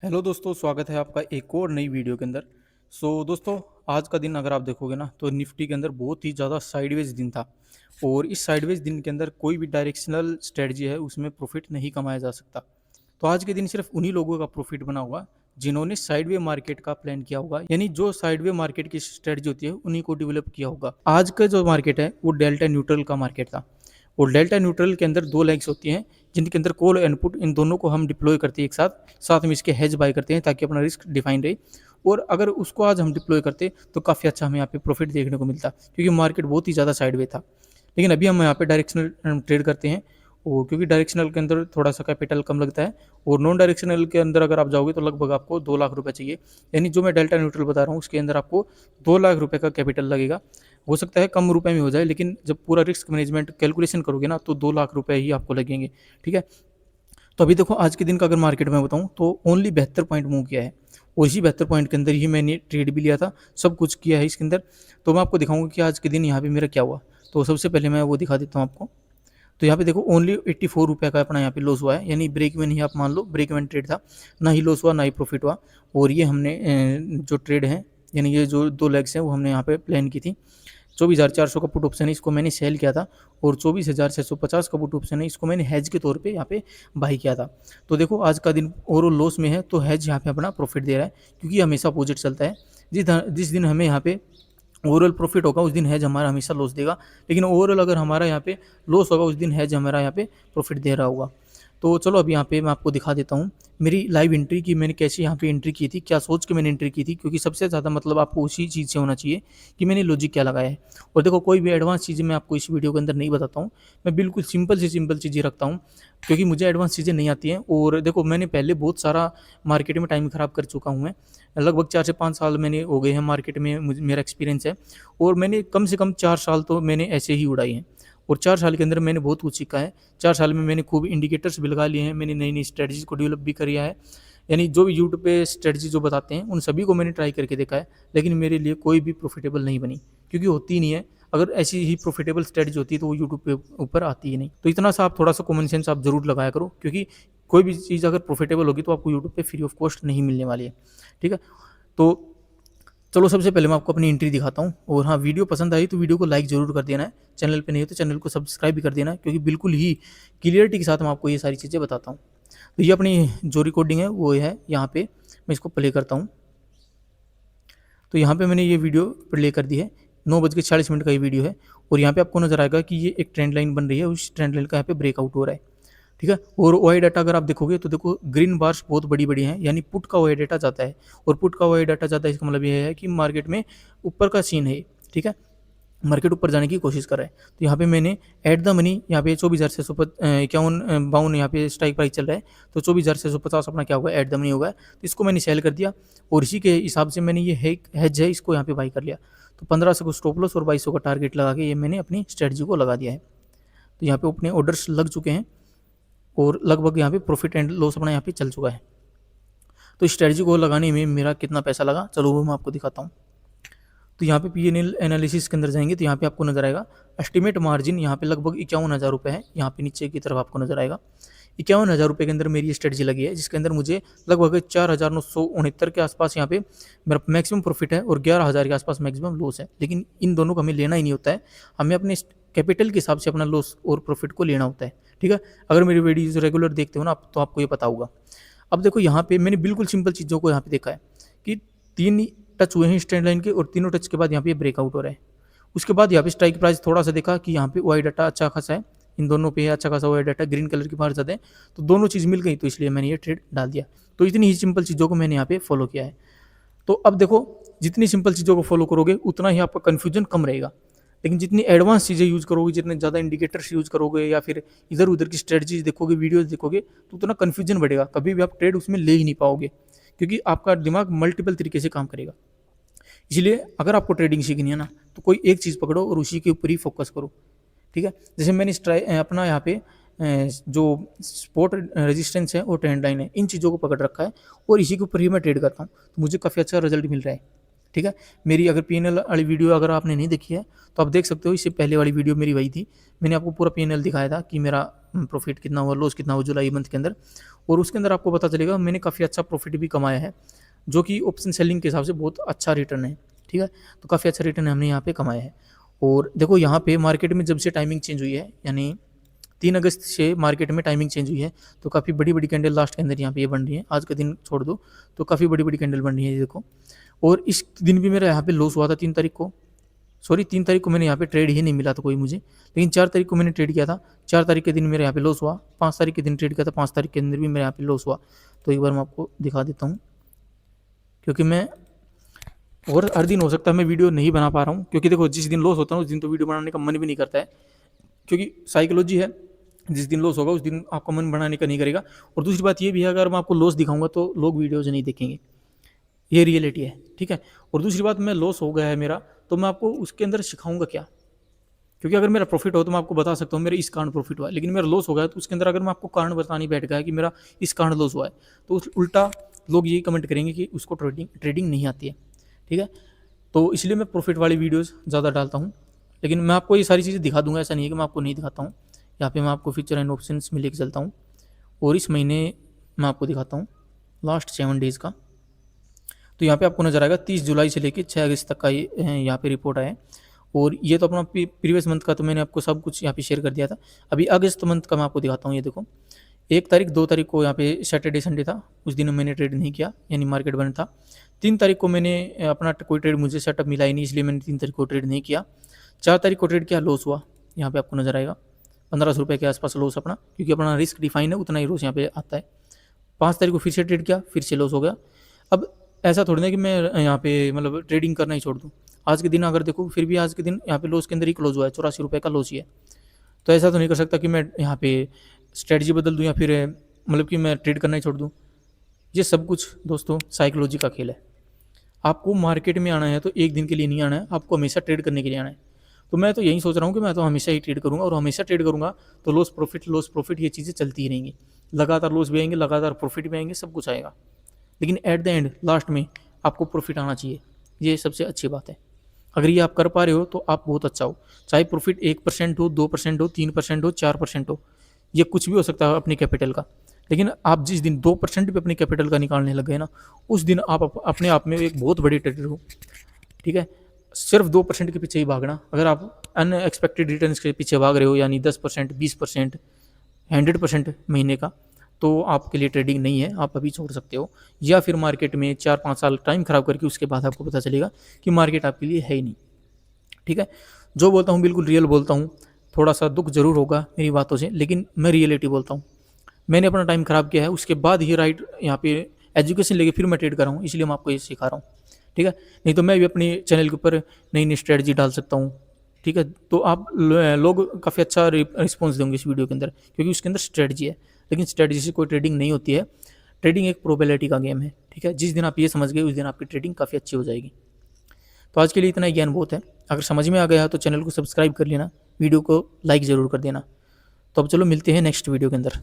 Hello दोस्तों, स्वागत है आपका एक और नई वीडियो के अंदर। दोस्तों, आज का दिन अगर आप देखोगे ना तो निफ्टी के अंदर बहुत ही ज़्यादा साइडवेज दिन था। और इस साइडवेज दिन के अंदर कोई भी डायरेक्शनल स्ट्रेटजी है उसमें प्रॉफिट नहीं कमाया जा सकता। तो आज के दिन सिर्फ उन्हीं लोगों का प्रॉफिट बना होगा जिन्होंने साइडवे मार्केट का प्लान किया होगा, यानी जो साइडवे मार्केट की स्ट्रेटजी होती है उन्हीं को डेवलप किया होगा। आज का जो मार्केट है वो डेल्टा न्यूट्रल का मार्केट था। और डेल्टा न्यूट्रल के अंदर दो लेग्स होती हैं जिनके अंदर कॉल एंड पुट, इन दोनों को हम डिप्लॉय करते हैं एक साथ साथ में इसके हेज बाय करते हैं ताकि अपना रिस्क डिफाइन रहे। और अगर उसको आज हम डिप्लॉय करते तो काफ़ी अच्छा हमें यहाँ पे प्रॉफिट देखने को मिलता, क्योंकि मार्केट बहुत ही ज़्यादा साइडवे था। लेकिन अभी हम यहाँ पे डायरेक्शनल ट्रेड करते हैं। और क्योंकि डायरेक्शनल के अंदर थोड़ा सा कैपिटल कम लगता है, और नॉन डायरेक्शनल के अंदर अगर आप जाओगे तो लगभग आपको 2 लाख रुपए चाहिए। यानी जो मैं डेल्टा न्यूट्रल बता रहा हूँ उसके अंदर आपको 2 लाख रुपए का कैपिटल लगेगा। हो सकता है कम रुपए में हो जाए, लेकिन जब पूरा रिस्क मैनेजमेंट कैलकुलेशन करोगे ना तो 2 लाख रुपए ही आपको लगेंगे। ठीक है। तो अभी देखो, आज के दिन का अगर मार्केट में बताऊं तो ओनली 72 पॉइंट मूव किया है। और इसी 72 पॉइंट के अंदर ही मैंने ट्रेड भी लिया था, सब कुछ किया है इसके अंदर। तो मैं आपको दिखाऊंगा कि आज के दिन यहाँ पे मेरा क्या हुआ। तो सबसे पहले मैं वो दिखा देता हूँ आपको। तो यहाँ पे देखो ओनली 84 रुपये का अपना यहाँ पे लॉस हुआ है, यानी ब्रेक इवन ही आप मान लो, ब्रेक इवन ट्रेड था। ना ही लॉस हुआ ना ही प्रॉफिट हुआ। और ये हमने जो ट्रेड है, यानी ये जो दो लेग्स हैं वो हमने यहाँ पे प्लान की थी। 24,400 का पुट ऑप्शन है, इसको मैंने सेल किया था। और 24,650 का पुट ऑप्शन है, इसको मैंने हेज के तौर पे यहाँ पे बाई किया था। तो देखो, आज का दिन ओवरऑल लॉस में है तो हेज यहाँ पे अपना प्रॉफिट दे रहा है, क्योंकि ये हमेशा अपोजिट चलता है। जिस दिन हमें यहाँ पे ओवरऑल प्रॉफिट होगा उस दिन हेज हमारा हमेशा लॉस देगा। लेकिन ओवरऑल अगर हमारा यहाँ पे लॉस होगा उस दिन हेज हमारा यहाँ पे प्रॉफिट दे रहा होगा। तो चलो अभी यहाँ पे मैं आपको दिखा देता हूँ मेरी लाइव एंट्री की मैंने कैसे यहाँ पे एंट्री की थी, क्या सोच के मैंने एंट्री की थी, क्योंकि सबसे ज़्यादा मतलब आपको उसी चीज़ से होना चाहिए कि मैंने लॉजिक क्या लगाया है। और देखो, कोई भी एडवांस चीज़ें मैं आपको इस वीडियो के अंदर नहीं बताता हूँ। मैं बिल्कुल सिंपल से सिंपल चीज़ें रखता हूँ, क्योंकि मुझे एडवांस चीज़ें नहीं आती हैं। और देखो, मैंने पहले बहुत सारा मार्केट में टाइम ख़राब कर चुका हूँ मैं। लगभग 4 से 5 साल मैंने हो गए हैं मार्केट में, मुझे मेरा एक्सपीरियंस है। और मैंने कम से कम 4 साल तो मैंने ऐसे ही उड़ाई हैं। और 4 साल के अंदर मैंने बहुत कुछ सीखा है। 4 साल में मैंने खूब इंडिकेटर्स भी लगा लिए हैं, मैंने नई नई स्ट्रेटजीज को डेवलप भी किया है। यानी जो भी यूट्यूब पे स्ट्रेटजी जो बताते हैं उन सभी को मैंने ट्राई करके देखा है, लेकिन मेरे लिए कोई भी प्रॉफिटेबल नहीं बनी, क्योंकि होती ही नहीं है। अगर ऐसी ही प्रॉफिटेबल स्ट्रेटजी होती है तो वो यूट्यूब पे ऊपर आती ही नहीं। तो इतना सा आप थोड़ा सा कॉमन सेंस आप जरूर लगाया करो, क्योंकि कोई भी चीज़ अगर प्रॉफिटेबल होगी तो आपको यूट्यूब पे फ्री ऑफ कॉस्ट नहीं मिलने वाली है। ठीक है। तो चलो, सबसे पहले मैं आपको अपनी एंट्री दिखाता हूँ। और हाँ, वीडियो पसंद आई तो वीडियो को लाइक ज़रूर कर देना है। चैनल पे नहीं हो तो चैनल को सब्सक्राइब भी कर देना है, क्योंकि बिल्कुल ही क्लियरिटी के साथ मैं आपको ये सारी चीज़ें बताता हूँ। तो ये अपनी जो रिकॉर्डिंग है वो है यहाँ पे, मैं इसको प्ले करता हूँ। तो यहाँ पे मैंने ये वीडियो प्ले कर दी है। 9:40 का ये वीडियो है। और यहाँ पे आपको नजर आएगा कि ये एक ट्रेंड लाइन बन रही है, उस ट्रेंड लाइन का यहाँ पे ब्रेकआउट हो रहा है। ठीक है। और ओआई डाटा अगर आप देखोगे तो देखो, ग्रीन बार्स बहुत बड़ी बड़ी हैं, यानी पुट का ओआई डाटा जाता है। और पुट का ओआई डाटा जाता है, इसका मतलब ये है कि मार्केट में ऊपर का सीन है। ठीक है। मार्केट ऊपर जाने की कोशिश कर रहा है। तो यहाँ पे मैंने एट द मनी यहाँ पे 24,651 यहाँ पे स्ट्राइक प्राइस चल रहा है। तो 24,650 अपना क्या होगा, एट द मनी होगा। तो इसको मैंने सेल कर दिया। और इसी के हिसाब से मैंने ये हेज है, इसको यहाँ पे बाई कर लिया। तो 1500 को स्टॉप लॉस और 2200 का टारगेट लगा के ये मैंने अपनी स्ट्रेटजी को लगा दिया है। तो यहाँ पे अपने ऑर्डर्स लग चुके हैं। और लगभग यहाँ पे प्रॉफिट एंड लॉस अपना यहाँ पे चल चुका है। तो स्ट्रेटजी को लगाने में मेरा कितना पैसा लगा, चलो वो मैं आपको दिखाता हूँ। तो यहाँ पे पीएनएल एनालिसिस के अंदर जाएंगे तो यहाँ पे आपको नजर आएगा एस्टिमेट मार्जिन यहाँ पे लगभग 51,000 रुपये है। यहाँ पे नीचे की तरफ आपको नजर आएगा 51,000 रुपये के अंदर मेरी स्ट्रेटजी लगी है, जिसके अंदर मुझे लगभग 4,969 के आसपास यहाँ पे मेरा मैक्सिमम प्रॉफिट है और 11,000 के आसपास मैक्सिमम लॉस है। लेकिन इन दोनों को हमें लेना ही नहीं होता है, हमें अपने कैपिटल के हिसाब से अपना लॉस और प्रॉफिट को लेना होता है। ठीक है। अगर मेरी वीडियोज रेगुलर देखते हो ना तो आपको ये पता होगा। अब देखो, यहाँ पे मैंने बिल्कुल सिंपल चीज़ों को यहाँ पे देखा है कि 3 टच हुए हैं इस ट्रेंड लाइन के, और तीनों टच के बाद यहाँ पे ब्रेकआउट हो रहा है। उसके बाद यहाँ पे स्ट्राइक प्राइस थोड़ा सा देखा कि यहाँ पे वाई डाटा अच्छा खासा है, इन दोनों पे अच्छा खासा वाई डाटा ग्रीन कलर की बाहर जाते हैं। तो दोनों चीज़ मिल गई, तो इसलिए मैंने ये ट्रेड डाल दिया। तो इतनी ही सिंपल चीज़ों को मैंने यहाँ पे फॉलो किया है। तो अब देखो, जितनी सिंपल चीज़ों को फॉलो करोगे उतना ही आपका कन्फ्यूजन कम रहेगा। लेकिन जितनी एडवांस चीज़ें यूज़ करोगे, जितने ज़्यादा इंडिकेटर्स यूज़ करोगे या फिर इधर उधर की स्ट्रेटजीज देखोगे, वीडियोस देखोगे, तो उतना कन्फ्यूजन बढ़ेगा, कभी भी आप ट्रेड उसमें ले ही नहीं पाओगे, क्योंकि आपका दिमाग मल्टीपल तरीके से काम करेगा। इसलिए अगर आपको ट्रेडिंग सीखनी है ना तो कोई एक चीज़ पकड़ो और उसी के ऊपर ही फोकस करो। ठीक है। जैसे मैंने अपना यहाँ पे जो सपोर्ट रेजिस्टेंस है और ट्रेंड लाइन है, इन चीज़ों को पकड़ रखा है और इसी के ऊपर ही मैं ट्रेड करता हूँ, तो मुझे काफ़ी अच्छा रिजल्ट मिल रहा है। ठीक है। मेरी अगर पीएनएल वाली वीडियो अगर आपने नहीं देखी है तो आप देख सकते हो, इससे पहले वाली वीडियो मेरी वही थी। मैंने आपको पूरा पीएनएल दिखाया था कि मेरा प्रॉफिट कितना हुआ, लॉस कितना हुआ जुलाई मंथ के अंदर, और उसके अंदर आपको पता चलेगा मैंने काफ़ी अच्छा प्रॉफिट भी कमाया है, जो कि ऑप्शन सेलिंग के हिसाब से बहुत अच्छा रिटर्न है। ठीक है, तो काफ़ी अच्छा रिटर्न हमने यहाँ पे कमाया है। और देखो यहाँ पे मार्केट में जब से टाइमिंग चेंज हुई है, यानी 3 अगस्त से मार्केट में टाइमिंग चेंज हुई है, तो काफ़ी बड़ी बड़ी कैंडल लास्ट के अंदर यहाँ पे ये बन रही है। आज का दिन छोड़ दो तो काफ़ी बड़ी बड़ी कैंडल बन रही है, ये देखो। और इस दिन भी मेरा यहाँ पे लॉस हुआ था 3 तारीख को, सॉरी 3 तारीख को मैंने यहाँ पे ट्रेड ही नहीं मिला था कोई मुझे, लेकिन 4 तारीख को मैंने ट्रेड किया था। 4 तारीख के दिन मेरे यहाँ पे लॉस हुआ, 5 तारीख के दिन ट्रेड किया था, 5 तारीख के अंदर भी मेरे यहाँ पे लॉस हुआ। तो एक बार मैं आपको दिखा देता हूँ, क्योंकि मैं और हर दिन हो सकता है मैं वीडियो नहीं बना पा रहा हूँ, क्योंकि देखो जिस दिन लॉस होता है उस दिन तो वीडियो बनाने का मन भी नहीं करता है, क्योंकि साइकोलॉजी है, जिस दिन लॉस होगा उस दिन आपका मन बनाने का नहीं करेगा। और दूसरी बात ये भी है, अगर मैं आपको लॉस दिखाऊंगा तो लोग वीडियोज नहीं देखेंगे, ये रियलिटी है। ठीक है, और दूसरी बात, मैं लॉस हो गया है मेरा, तो मैं आपको उसके अंदर सिखाऊंगा क्या, क्योंकि अगर मेरा प्रॉफिट हो तो मैं आपको बता सकता हूँ मेरे इस कारण प्रॉफिट हुआ है, लेकिन मेरा लॉस हो गया तो उसके अंदर अगर मैं आपको कारण बताने बैठ गया कि मेरा इस कारण लॉस हुआ है, तो उल्टा लोग यही कमेंट करेंगे कि उसको ट्रेडिंग ट्रेडिंग नहीं आती है। ठीक है, तो इसलिए मैं प्रॉफिट वाली वीडियोज़ ज़्यादा डालता हूँ, लेकिन मैं आपको ये सारी चीज़ें दिखा दूंगा, ऐसा नहीं है कि मैं आपको नहीं दिखाता हूँ। यहाँ पे मैं आपको फीचर एंड ऑप्शंस में लेके चलता हूँ, और इस महीने मैं आपको दिखाता हूँ लास्ट 7 डेज़ का। तो यहाँ पे आपको नजर आएगा 30 जुलाई से लेकर 6 अगस्त तक का ये यहाँ पे रिपोर्ट आया है। और ये तो अपना प्रीवियस मंथ का तो मैंने आपको सब कुछ यहाँ पे शेयर कर दिया था। अभी अगस्त मंथ का मैं आपको दिखाता हूँ, ये देखो 1 तारीख 2 तारीख को यहाँ पे सैटरडे संडे था, उस दिन मैंने ट्रेड नहीं किया, यानी मार्केट बंद था। 3 तारीख को मैंने अपना कोई ट्रेड मुझे सेटअप मिला ही नहीं, इसलिए मैंने 3 तारीख को ट्रेड नहीं किया। 4 तारीख को ट्रेड किया, लॉस हुआ, यहाँ पे आपको नजर आएगा 1500 रुपये के आसपास लॉस अपना, क्योंकि अपना रिस्क डिफाइन है उतना ही लॉस यहाँ पे आता है। 5 तारीख को फिर से ट्रेड किया, फिर से लॉस हो गया। अब ऐसा थोड़ी ना कि मैं यहाँ पे मतलब ट्रेडिंग करना ही छोड़ दूँ। आज के दिन अगर देखो, फिर भी आज के दिन यहाँ पे लॉस के अंदर ही क्लोज हुआ है, 84 रुपये का लॉस ही है। तो ऐसा तो नहीं कर सकता कि मैं यहाँ पे स्ट्रेटजी बदल दूँ या फिर मतलब कि मैं ट्रेड करना ही छोड़ दूँ। ये सब कुछ दोस्तों साइकोलॉजी का खेल है। आपको मार्केट में आना है तो एक दिन के लिए नहीं आना है, आपको हमेशा ट्रेड करने के लिए आना है। तो मैं तो यही सोच रहा हूँ कि मैं तो हमेशा ही ट्रेड करूँगा, और हमेशा ट्रेड करूँगा तो लॉस प्रॉफिट ये चीज़ें चलती ही रहेंगी। लगातार लॉस भी आएंगे, लगातार प्रॉफिट भी आएंगे, सब कुछ आएगा, लेकिन एट द एंड लास्ट में आपको प्रॉफिट आना चाहिए। ये सबसे अच्छी बात है। अगर ये आप कर पा रहे हो तो आप बहुत अच्छा हो। चाहे प्रॉफिट 1% हो, 2% हो, 3% हो, 4% हो, ये कुछ भी हो सकता है अपनी कैपिटल का। लेकिन आप जिस दिन 2% भी अपनी कैपिटल का निकालने लग गए ना, उस दिन आप अपने आप में एक बहुत बड़ी ट्रेडर हो। ठीक है, सिर्फ 2% के पीछे ही भागना। अगर आप अनएक्सपेक्टेड रिटर्न के पीछे भाग रहे हो, यानी 10%, 20%, 100% महीने का, तो आपके लिए ट्रेडिंग नहीं है, आप अभी छोड़ सकते हो। या फिर मार्केट में 4-5 साल टाइम खराब करके उसके बाद आपको पता चलेगा कि मार्केट आपके लिए है ही नहीं। ठीक है, जो बोलता हूँ बिल्कुल रियल बोलता हूँ। थोड़ा सा दुख जरूर होगा मेरी बातों से, लेकिन मैं रियलिटी बोलता हूँ। मैंने अपना टाइम खराब किया है, उसके बाद ही राइट यहाँ पे एजुकेशन लेके फिर मैं ट्रेड कर रहा हूँ, इसलिए मैं आपको ये सिखा रहा हूँ। ठीक है, नहीं तो मैं भी अपनी चैनल के ऊपर नई नई स्ट्रेटजी डाल सकता हूँ। ठीक है, तो आप लोग काफ़ी अच्छा रिस्पॉन्स देंगे इस वीडियो के अंदर, क्योंकि उसके अंदर स्ट्रेटजी है। लेकिन स्ट्रेटजी से कोई ट्रेडिंग नहीं होती है, ट्रेडिंग एक प्रोबेबिलिटी का गेम है। ठीक है, जिस दिन आप ये समझ गए उस दिन आपकी ट्रेडिंग काफ़ी अच्छी हो जाएगी। तो आज के लिए इतना ही ज्ञान बहुत है। अगर समझ में आ गया तो चैनल को सब्सक्राइब कर लेना, वीडियो को लाइक ज़रूर कर देना। तो अब चलो मिलते हैं नेक्स्ट वीडियो के अंदर।